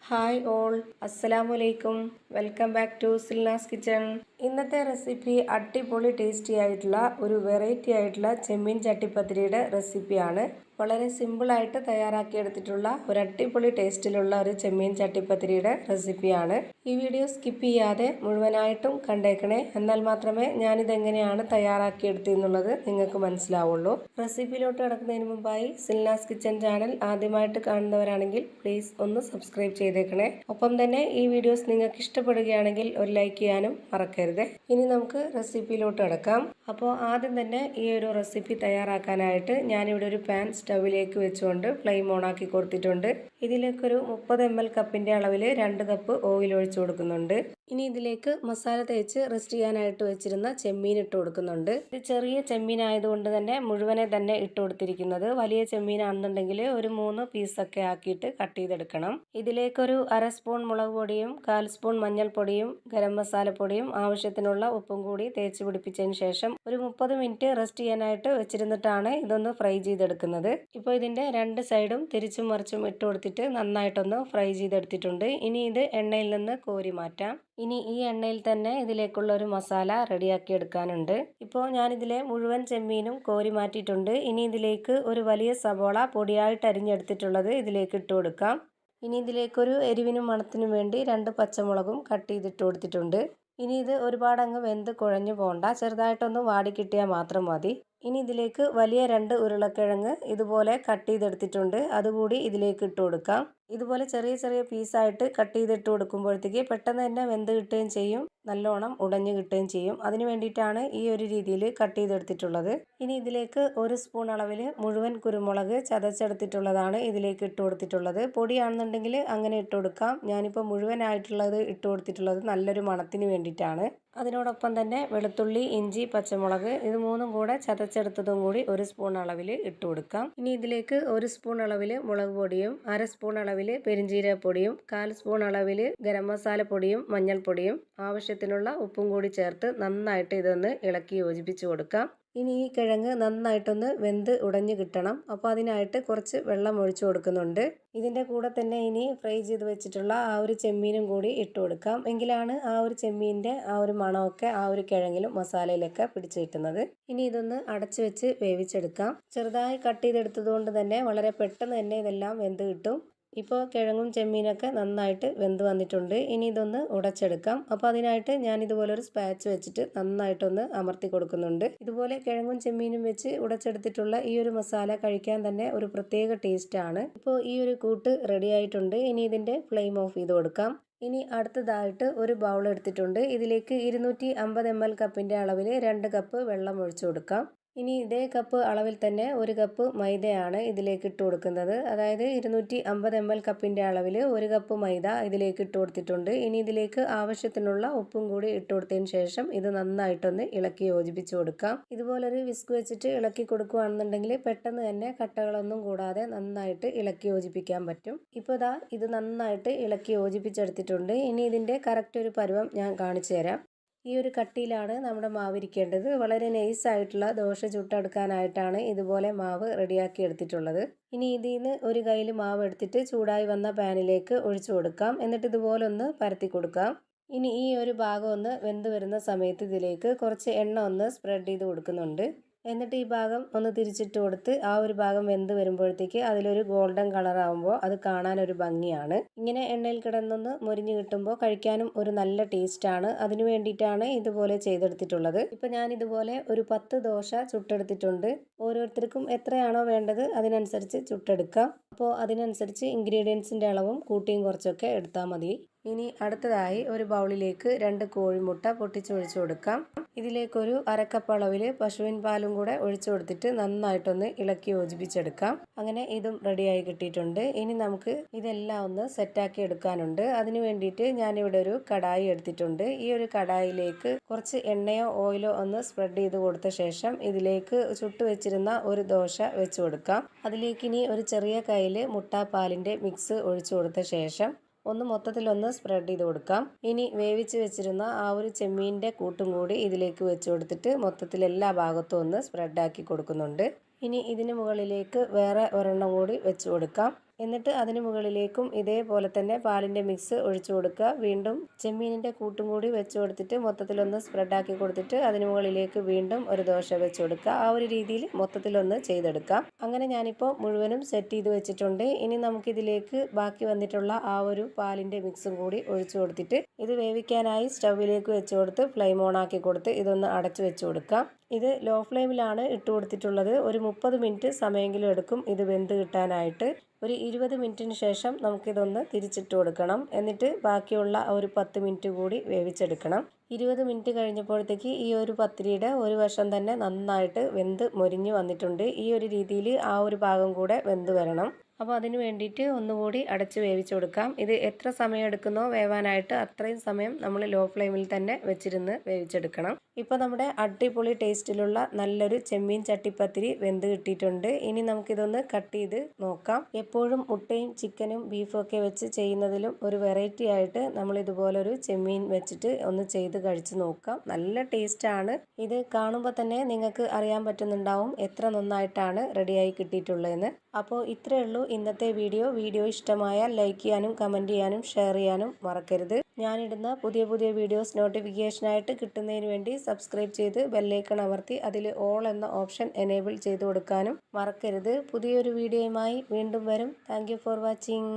Hi all, അസ്സലാമലൈക്കും. Welcome back to Silna's kitchen. ഇന്നത്തെ recipe അടിപൊളി ടേസ്റ്റി ആയിട്ടുള്ള ഒരു വെറൈറ്റി ആയിട്ടുള്ള ചെമ്മീൻ ചട്ടിപ്പത്തിരിയുടെ റെസിപ്പിയാണ്. വളരെ സിമ്പിളായിട്ട് തയ്യാറാക്കിയെടുത്തിട്ടുള്ള ഒരു അടിപൊളി ടേസ്റ്റിലുള്ള ഒരു ചെമ്മീൻ ചട്ടിപ്പത്തിരിയുടെ റെസിപ്പിയാണ്. ഈ വീഡിയോ സ്കിപ്പ് ചെയ്യാതെ മുഴുവനായിട്ടും കണ്ടേക്കണേ. എന്നാൽ മാത്രമേ ഞാനിതെങ്ങനെയാണ് തയ്യാറാക്കിയെടുത്തെന്നുള്ളത് നിങ്ങൾക്ക് മനസ്സിലാവുള്ളൂ. റെസിപ്പിയിലോട്ട് കിടക്കുന്നതിന് മുമ്പായി സിൽനാസ് കിച്ചൺ ചാനൽ ആദ്യമായിട്ട് കാണുന്നവരാണെങ്കിൽ പ്ലീസ് ഒന്ന് സബ്സ്ക്രൈബ് ചെയ്തേക്കണേ. ഒപ്പം തന്നെ ഈ വീഡിയോസ് നിങ്ങൾക്ക് ഇഷ്ടപ്പെടുകയാണെങ്കിൽ ഒരു ലൈക്ക് ചെയ്യാനും മറക്കരുത്. ഇനി നമുക്ക് റെസിപ്പിയിലോട്ട് കിടക്കാം. അപ്പോൾ ആദ്യം തന്നെ ഈ ഒരു റെസിപ്പി തയ്യാറാക്കാനായിട്ട് ഞാനിവിടെ ഒരു പാൻ സ്റ്റൗവിലേക്ക് വെച്ചുകൊണ്ട് ഫ്ലെയിം ഓൺ ആക്കി കൊടുത്തിട്ടുണ്ട്. ഇതിലേക്കൊരു 30 ml കപ്പിന്റെ അളവിൽ 2 കപ്പ് ഓയിൽ ഒഴിച്ചു കൊടുക്കുന്നുണ്ട്. ഇനി ഇതിലേക്ക് മസാല തേച്ച് റെസ്റ്റ് ചെയ്യാനായിട്ട് വെച്ചിരുന്ന ചെമ്മീൻ ഇട്ട് കൊടുക്കുന്നുണ്ട്. ഇത് ചെറിയ ചെമ്മീൻ ആയതുകൊണ്ട് തന്നെ മുഴുവനെ തന്നെ ഇട്ട് കൊടുത്തിരിക്കുന്നത്. വലിയ ചെമ്മീനാണെന്നുണ്ടെങ്കിൽ ഒരു 3 പീസൊക്കെ ആക്കിയിട്ട് കട്ട് ചെയ്തെടുക്കണം. ഇതിലേക്കൊരു 1/2 സ്പൂൺ മുളക് പൊടിയും 1/4 സ്പൂൺ മഞ്ഞൾപ്പൊടിയും ഗരം മസാലപ്പൊടിയും ആവശ്യത്തിനുള്ള ഉപ്പും കൂടി തേച്ച് പിടിപ്പിച്ചതിന് ശേഷം ഒരു 30 മിനിറ്റ് റെസ്റ്റ് ചെയ്യാനായിട്ട് വെച്ചിരുന്നിട്ടാണ് ഇതൊന്ന് ഫ്രൈ ചെയ്തെടുക്കുന്നത്. ഇപ്പോൾ ഇതിന്റെ 2 സൈഡും തിരിച്ചും മറിച്ചും ഇട്ട് കൊടുത്തിട്ട് നന്നായിട്ടൊന്ന് ഫ്രൈ ചെയ്തെടുത്തിട്ടുണ്ട്. ഇനി ഇത് എണ്ണയിൽ നിന്ന് കോരി മാറ്റാം. ഇനി ഈ എണ്ണയിൽ തന്നെ ഇതിലേക്കുള്ള ഒരു മസാല റെഡിയാക്കി എടുക്കാനുണ്ട്. ഇപ്പോൾ ഞാനിതിലെ മുഴുവൻ ചെമ്മീനും കോരി മാറ്റിയിട്ടുണ്ട്. ഇനി ഇതിലേക്ക് ഒരു വലിയ സവോള പൊടിയായിട്ട് അരിഞ്ഞെടുത്തിട്ടുള്ളത് ഇതിലേക്ക് ഇട്ട് കൊടുക്കാം. ഇനി ഇതിലേക്കൊരു എരിവിനും മണത്തിനും വേണ്ടി 2 പച്ചമുളകും കട്ട് ചെയ്തിട്ട് കൊടുത്തിട്ടുണ്ട്. ഇനി ഇത് ഒരുപാട് അങ്ങ് വെന്ത് കുഴഞ്ഞു പോകണ്ട, ചെറുതായിട്ടൊന്ന് വാടി കിട്ടിയാൽ മാത്രം മതി. ഇനി ഇതിലേക്ക് വലിയ 2 ഉരുളക്കിഴങ്ങ് ഇതുപോലെ കട്ട് ചെയ്തെടുത്തിട്ടുണ്ട്, അതുകൂടി ഇതിലേക്ക് ഇട്ട് കൊടുക്കാം. ഇതുപോലെ ചെറിയ ചെറിയ പീസായിട്ട് കട്ട് ചെയ്തിട്ട് കൊടുക്കുമ്പോഴത്തേക്ക് പെട്ടെന്ന് തന്നെ വെന്ത് കിട്ടുകയും ചെയ്യും, നല്ലോണം ഉടഞ്ഞു കിട്ടുകയും ചെയ്യും. അതിന് വേണ്ടിയിട്ടാണ് ഈ ഒരു രീതിയിൽ കട്ട് ചെയ്തെടുത്തിട്ടുള്ളത്. ഇനി ഇതിലേക്ക് 1 സ്പൂൺ അളവിൽ മുഴുവൻ കുരുമുളക് ചതച്ചെടുത്തിട്ടുള്ളതാണ് ഇതിലേക്ക് ഇട്ട് കൊടുത്തിട്ടുള്ളത്. പൊടിയാണെന്നുണ്ടെങ്കിൽ അങ്ങനെ ഇട്ട് കൊടുക്കാം. ഞാനിപ്പോൾ മുഴുവനായിട്ടുള്ളത് ഇട്ട് കൊടുത്തിട്ടുള്ളത് നല്ലൊരു മണത്തിന് വേണ്ടിയിട്ടാണ്. അതിനോടൊപ്പം തന്നെ വെളുത്തുള്ളി, ഇഞ്ചി, പച്ചമുളക് ഇത് 3ഉം കൂടെ ചതച്ചെടുത്തതും കൂടി 1 സ്പൂൺ അളവിൽ ഇട്ട് കൊടുക്കാം. ഇനി ഇതിലേക്ക് 1 സ്പൂൺ അളവിൽ മുളക് പൊടിയും 1/2 സ്പൂൺ അളവിൽ പെരിഞ്ജീരകപ്പൊടിയും 1/4 സ്പൂൺ അളവിൽ ഗരം മസാല പൊടിയും മഞ്ഞൾപ്പൊടിയും ആവശ്യത്തിനുള്ള ഉപ്പും കൂടി ചേർത്ത് നന്നായിട്ട് ഇതൊന്ന് ഇളക്കി യോജിപ്പിച്ച് കൊടുക്കാം. ഇനി ഈ കിഴങ്ങ് നന്നായിട്ടൊന്ന് വെന്ത് ഉടഞ്ഞു കിട്ടണം. അപ്പോൾ അതിനായിട്ട് കുറച്ച് വെള്ളം ഒഴിച്ചു കൊടുക്കുന്നുണ്ട്. ഇതിൻ്റെ കൂടെ തന്നെ ഇനി ഫ്രൈ ചെയ്ത് വെച്ചിട്ടുള്ള ആ ഒരു ചെമ്മീനും കൂടി ഇട്ട് കൊടുക്കാം. എങ്കിലാണ് ആ ഒരു ചെമ്മീൻ്റെ ആ ഒരു മണമൊക്കെ ആ ഒരു കിഴങ്ങിലും മസാലയിലൊക്കെ പിടിച്ചു കിട്ടുന്നത്. ഇനി ഇതൊന്ന് അടച്ചു വെച്ച് വേവിച്ചെടുക്കാം. ചെറുതായി കട്ട് ചെയ്തെടുത്തത് കൊണ്ട് തന്നെ വളരെ പെട്ടെന്ന് തന്നെ ഇതെല്ലാം വെന്ത് കിട്ടും. ഇപ്പോൾ കിഴങ്ങും ചെമ്മീനൊക്കെ നന്നായിട്ട് വെന്ത് വന്നിട്ടുണ്ട്. ഇനി ഇതൊന്ന് ഉടച്ചെടുക്കാം. അപ്പോൾ അതിനായിട്ട് ഞാൻ ഇതുപോലൊരു സ്പാച്ച് വെച്ചിട്ട് നന്നായിട്ടൊന്ന് അമർത്തി കൊടുക്കുന്നുണ്ട്. ഇതുപോലെ കിഴങ്ങും ചെമ്മീനും വെച്ച് ഉടച്ചെടുത്തിട്ടുള്ള ഈ ഒരു മസാല കഴിക്കാൻ തന്നെ ഒരു പ്രത്യേക ടേസ്റ്റാണ്. ഇപ്പോൾ ഈ ഒരു കൂട്ട് റെഡി ആയിട്ടുണ്ട്. ഇനി ഇതിൻ്റെ ഫ്ലെയിം ഓഫ് ചെയ്ത് കൊടുക്കാം. ഇനി അടുത്തതായിട്ട് ഒരു ബൗൾ എടുത്തിട്ടുണ്ട്. ഇതിലേക്ക് 250 ml കപ്പിൻ്റെ അളവിൽ 2 കപ്പ് വെള്ളം ഒഴിച്ചു കൊടുക്കാം. ഇനി ഇതേ കപ്പ് അളവിൽ തന്നെ 1 കപ്പ് മൈദയാണ് ഇതിലേക്ക് ഇട്ട് കൊടുക്കുന്നത്. അതായത് 250 ml കപ്പിൻ്റെ അളവിൽ 1 കപ്പ് മൈദ ഇതിലേക്ക് ഇട്ട് കൊടുത്തിട്ടുണ്ട്. ഇനി ഇതിലേക്ക് ആവശ്യത്തിനുള്ള ഉപ്പും കൂടി ഇട്ട് കൊടുത്തതിന് ശേഷം ഇത് നന്നായിട്ടൊന്ന് ഇളക്കി യോജിപ്പിച്ച് കൊടുക്കാം. ഇതുപോലൊരു വിസ്ക് വെച്ചിട്ട് ഇളക്കി കൊടുക്കുകയാണെന്നുണ്ടെങ്കിൽ പെട്ടെന്ന് തന്നെ കട്ടകളൊന്നും കൂടാതെ നന്നായിട്ട് ഇളക്കി യോജിപ്പിക്കാൻ പറ്റും. ഇപ്പോൾ ദാ ഇത് നന്നായിട്ട് ഇളക്കി യോജിപ്പിച്ചെടുത്തിട്ടുണ്ട്. ഇനി ഇതിൻ്റെ കറക്റ്റ് ഒരു പരുവം ഞാൻ കാണിച്ചു തരാം. ഈ ഒരു കട്ടിയിലാണ് നമ്മുടെ മാവ് ഇരിക്കേണ്ടത്. വളരെ നൈസായിട്ടുള്ള ദോശ ചുട്ടെടുക്കാനായിട്ടാണ് ഇതുപോലെ മാവ് റെഡിയാക്കി എടുത്തിട്ടുള്ളത്. ഇനി ഇതിൽ നിന്ന് ഒരു കയ്യിൽ മാവ് എടുത്തിട്ട് ചൂടായി വന്ന പാനിലേക്ക് ഒഴിച്ചു കൊടുക്കാം. എന്നിട്ട് ഇതുപോലെ ഒന്ന് പരത്തി കൊടുക്കാം. ഇനി ഈ ഒരു ഭാഗം ഒന്ന് വെന്ത് വരുന്ന സമയത്ത് ഇതിലേക്ക് കുറച്ച് എണ്ണ ഒന്ന് സ്പ്രെഡ് ചെയ്ത് കൊടുക്കുന്നുണ്ട്. എന്നിട്ട് ഈ ഭാഗം ഒന്ന് തിരിച്ചിട്ട് കൊടുത്ത് ആ ഒരു ഭാഗം വെന്ത് വരുമ്പോഴത്തേക്ക് അതിലൊരു ഗോൾഡൻ കളർ ആകുമ്പോൾ അത് കാണാനൊരു ഭംഗിയാണ്. ഇങ്ങനെ എണ്ണയിൽ കിടന്നൊന്ന് മൊരിഞ്ഞ് കിട്ടുമ്പോൾ കഴിക്കാനും ഒരു നല്ല ടേസ്റ്റാണ്. അതിനു വേണ്ടിയിട്ടാണ് ഇതുപോലെ ചെയ്തെടുത്തിട്ടുള്ളത്. ഇപ്പം ഞാൻ ഇതുപോലെ ഒരു 10 ദോശ ചുട്ടെടുത്തിട്ടുണ്ട്. ഓരോരുത്തർക്കും എത്രയാണോ വേണ്ടത് അതിനനുസരിച്ച് ചുട്ടെടുക്കാം. അപ്പോൾ അതിനനുസരിച്ച് ഇൻഗ്രീഡിയൻസിൻ്റെ അളവും കൂട്ടിയും കുറച്ചൊക്കെ എടുത്താൽ മതി. ഇനി അടുത്തതായി ഒരു ബൗളിലേക്ക് 2 കോഴിമുട്ട പൊട്ടിച്ചൊഴിച്ചു കൊടുക്കാം. ഇതിലേക്കൊരു 1/2 കപ്പ് അളവിൽ പശുവിൻ പാലും കൂടെ ഒഴിച്ചു കൊടുത്തിട്ട് നന്നായിട്ടൊന്ന് ഇളക്കി യോജിപ്പിച്ചെടുക്കാം. അങ്ങനെ ഇതും റെഡിയായി കിട്ടിയിട്ടുണ്ട്. ഇനി നമുക്ക് ഇതെല്ലാം ഒന്ന് സെറ്റാക്കി എടുക്കാനുണ്ട്. അതിന് വേണ്ടിയിട്ട് ഞാനിവിടെ ഒരു കടായി എടുത്തിട്ടുണ്ട്. ഈ ഒരു കടായിലേക്ക് കുറച്ച് എണ്ണയോ ഓയിലോ ഒന്ന് സ്പ്രെഡ് ചെയ്ത് കൊടുത്ത ശേഷം ഇതിലേക്ക് ചുട്ട് വെച്ചിരുന്ന ഒരു ദോശ വെച്ച് കൊടുക്കാം. അതിലേക്ക് ഇനി ഒരു ചെറിയ കയ്യിൽ മുട്ടാപ്പാലിൻ്റെ മിക്സ് ഒഴിച്ചു കൊടുത്ത ശേഷം ഒന്ന് മൊത്തത്തിലൊന്ന് സ്പ്രെഡ് ചെയ്ത് കൊടുക്കാം. ഇനി വേവിച്ച് വെച്ചിരുന്ന ആ ഒരു ചെമ്മീൻ്റെ കൂട്ടും കൂടി ഇതിലേക്ക് വെച്ച് കൊടുത്തിട്ട് മൊത്തത്തിൽ എല്ലാ ഭാഗത്തും ഒന്ന് സ്പ്രെഡാക്കി കൊടുക്കുന്നുണ്ട്. ഇനി ഇതിന് മുകളിലേക്ക് വേറെ ഒരെണ്ണം കൂടി വെച്ച് കൊടുക്കാം. എന്നിട്ട് അതിന് മുകളിലേക്കും ഇതേപോലെ തന്നെ പാലിൻ്റെ മിക്സ് ഒഴിച്ചു കൊടുക്കുക. വീണ്ടും ചെമ്മീനിൻ്റെ കൂട്ടും കൂടി വെച്ച് കൊടുത്തിട്ട് മൊത്തത്തിലൊന്ന് സ്പ്രെഡാക്കി കൊടുത്തിട്ട് അതിന് മുകളിലേക്ക് വീണ്ടും ഒരു ദോശ വെച്ച് കൊടുക്കുക. ആ ഒരു രീതിയിൽ മൊത്തത്തിലൊന്ന് ചെയ്തെടുക്കാം. അങ്ങനെ ഞാനിപ്പോൾ മുഴുവനും സെറ്റ് ചെയ്ത് വെച്ചിട്ടുണ്ട്. ഇനി നമുക്കിതിലേക്ക് ബാക്കി വന്നിട്ടുള്ള ആ ഒരു പാലിൻ്റെ മിക്സും കൂടി ഒഴിച്ചു കൊടുത്തിട്ട് ഇത് വേവിക്കാനായി സ്റ്റൗവിലേക്ക് വെച്ച് കൊടുത്ത് ഫ്ലെയിം ഓൺ ആക്കി കൊടുത്ത് ഇതൊന്ന് അടച്ചു വെച്ച് കൊടുക്കാം. ഇത് ലോ ഫ്ലെയിമിലാണ് ഇട്ട് കൊടുത്തിട്ടുള്ളത്. ഒരു 30 മിനിറ്റ് സമയമെങ്കിലും എടുക്കും ഇത് വെന്ത് കിട്ടാനായിട്ട്. ഒരു 20 മിനിറ്റിന് ശേഷം നമുക്കിതൊന്ന് തിരിച്ചിട്ട് കൊടുക്കണം. എന്നിട്ട് ബാക്കിയുള്ള ഒരു 10 മിനിറ്റ് കൂടി വേവിച്ചെടുക്കണം. 20 മിനിറ്റ് കഴിഞ്ഞപ്പോഴത്തേക്ക് ഈ ഒരു പത്തിരിയുടെ ഒരു വശം തന്നെ നന്നായിട്ട് വെന്ത് മൊരിഞ്ഞ് വന്നിട്ടുണ്ട്. ഈ ഒരു രീതിയിൽ ആ ഒരു ഭാഗം കൂടെ വെന്ത് വരണം. അപ്പോൾ അതിന് വേണ്ടിയിട്ട് ഒന്നുകൂടി അടച്ച് വേവിച്ച് കൊടുക്കാം. ഇത് എത്ര സമയം എടുക്കുന്നോ വേവാനായിട്ട് അത്രയും സമയം നമ്മൾ ലോ ഫ്ലെയിമിൽ തന്നെ വെച്ചിരുന്ന് വേവിച്ചെടുക്കണം. ഇപ്പോൾ നമ്മുടെ അടിപൊളി ടേസ്റ്റിലുള്ള നല്ലൊരു ചെമ്മീൻ ചട്ടിപ്പത്തിരി വെന്ത് കിട്ടിയിട്ടുണ്ട്. ഇനി നമുക്കിതൊന്ന് കട്ട് ചെയ്ത് നോക്കാം. എപ്പോഴും മുട്ടയും ചിക്കനും ബീഫും ഒക്കെ വെച്ച് ചെയ്യുന്നതിലും ഒരു വെറൈറ്റി ആയിട്ട് നമ്മൾ ഇതുപോലൊരു ചെമ്മീൻ വെച്ചിട്ട് ഒന്ന് ചെയ്ത് കഴിച്ച് നോക്കാം. നല്ല ടേസ്റ്റാണ്. ഇത് കാണുമ്പോൾ തന്നെ നിങ്ങൾക്ക് അറിയാൻ പറ്റുന്നുണ്ടാവും എത്ര നന്നായിട്ടാണ് റെഡിയായി കിട്ടിയിട്ടുള്ളതെന്ന്. അപ്പോൾ ഇത്രയേ ഉള്ളൂ ഇന്നത്തെ വീഡിയോ ഇഷ്ടമായാൽ ലൈക്ക് ചെയ്യാനും കമൻറ്റ് ചെയ്യാനും ഷെയർ ചെയ്യാനും മറക്കരുത്. ഞാനിടുന്ന പുതിയ വീഡിയോസ് നോട്ടിഫിക്കേഷനായിട്ട് കിട്ടുന്നതിന് വേണ്ടി സബ്സ്ക്രൈബ് ചെയ്ത് ബെല്ലൈക്കൺ അമർത്തി അതിൽ ഓൾ എന്ന ഓപ്ഷൻ എനേബിൾ ചെയ്ത് കൊടുക്കാനും മറക്കരുത്. പുതിയൊരു വീഡിയോയുമായി വീണ്ടും വരും. Thank you for watching.